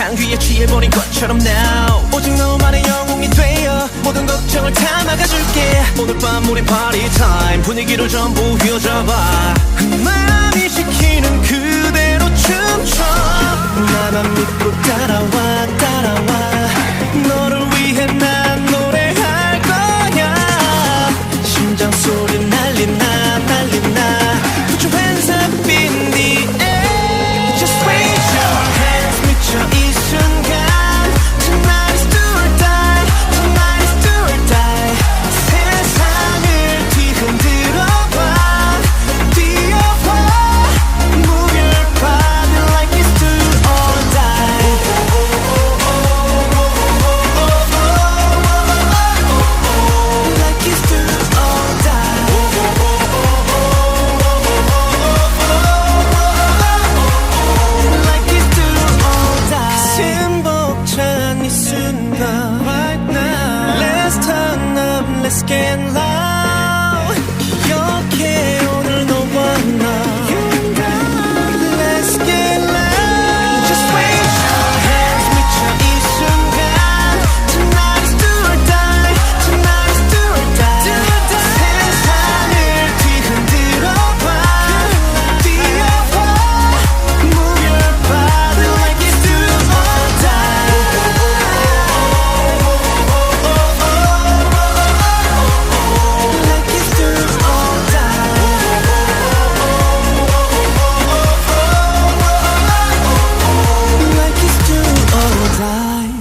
향기에 취해버린 것처럼 now 오직 너만의 영웅이 되어 모든 걱정을 다 막아줄게. 오늘 밤 우린 party time 분위기를 전부 휘어잡아. 마음이 시키는 그대로 춤춰. 나만 믿고 따라와 따라와. 너를 위해 난 노래할 거야. 심장 소리 날리나 날리나. Put your hands up in the air. Just raise your hands. 미쳐 이 순간. Tonight is do or die. Tonight is do or die. 세상을 뒤흔들어봐. 뛰어봐. Move your body like it's do or die. Like it's do or die. Like it's do or die. 가슴 벅찬 이 순간 right now. Let's turn up, let's get loud. 기억해 오늘 너와 나. Let's get loud. Just raise your hands. 미쳐 이 순간. Tonight is do or die. Tonight is do or die. 세상을 뒤흔들어봐. 뛰어봐. Move your body like it's do or die. Like it's do or die. Like it's do or die.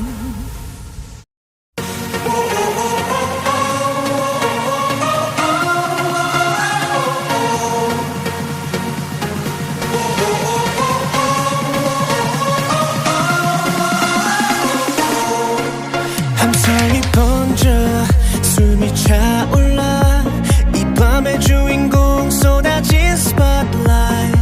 함성이 번져 숨이 차올라. 이 밤의 주인공 쏟아진 spotlight.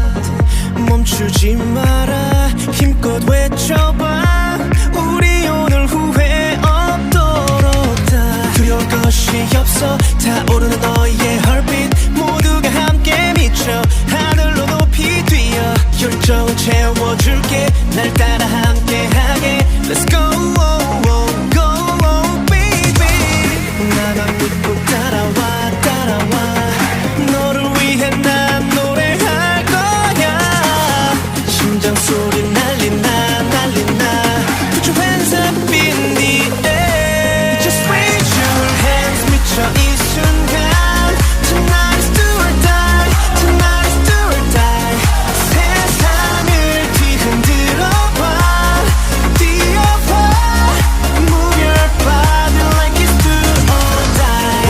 멈추지 마라. 힘껏 외쳐봐. 우리 오늘 후회 없도록 다. 두려울 것이 없어. 타오르는 너의 heartbeat. 모두가 함께 미쳐 하늘로 높이 뛰어. 열정을 채워줄게. 날 따라 함께하게. Let's go go baby. 나만 믿고 따라와 따라와. 너를 위해 난 노래할 거야. 심장 소리 날리나 날리나. Put your hands up in the air. Just raise your hands. 미쳐 이 순간. Tonight is do or die. Tonight is do or die. 세상을 뒤흔들어봐. 뛰어봐. Move your body like it's do or die.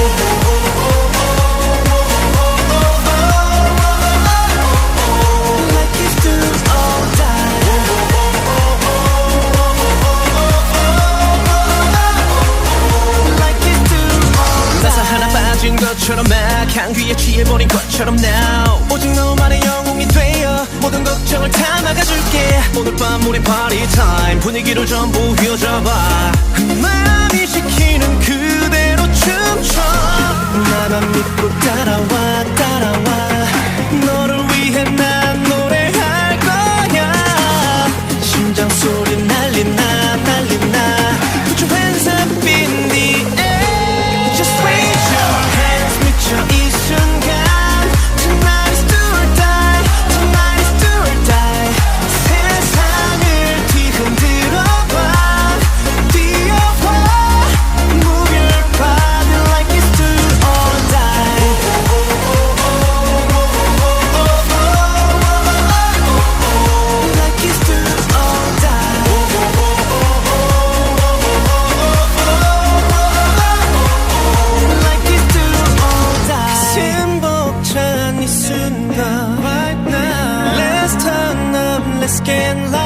Like it's do or die. Like it's do or die. 나사 하나 빠진 것처럼 막 향기에 취해버린 것처럼 now 오직 너만의 영웅이 되어 모든 걱정을 다 막아줄게. 오늘 밤 우린 party time 분위기를 전부 휘어잡아. 마음이 시키는 그대로 춤춰. 나만 믿고 따라와 따라와. 너를 위해 난 노래할 거야. 심장 소리 날리나 날리나. Put your hands up in the air. Just raise your hands. 미쳐 이 순간. Tonight is do or die. Tonight is do or die. 세상을 뒤흔들어봐. 뛰어봐. Move your body like it's do or die. Like it's do or die. Like it's do or die. 가슴 벅찬 이 순간 right now. Let's turn up, let's get loud.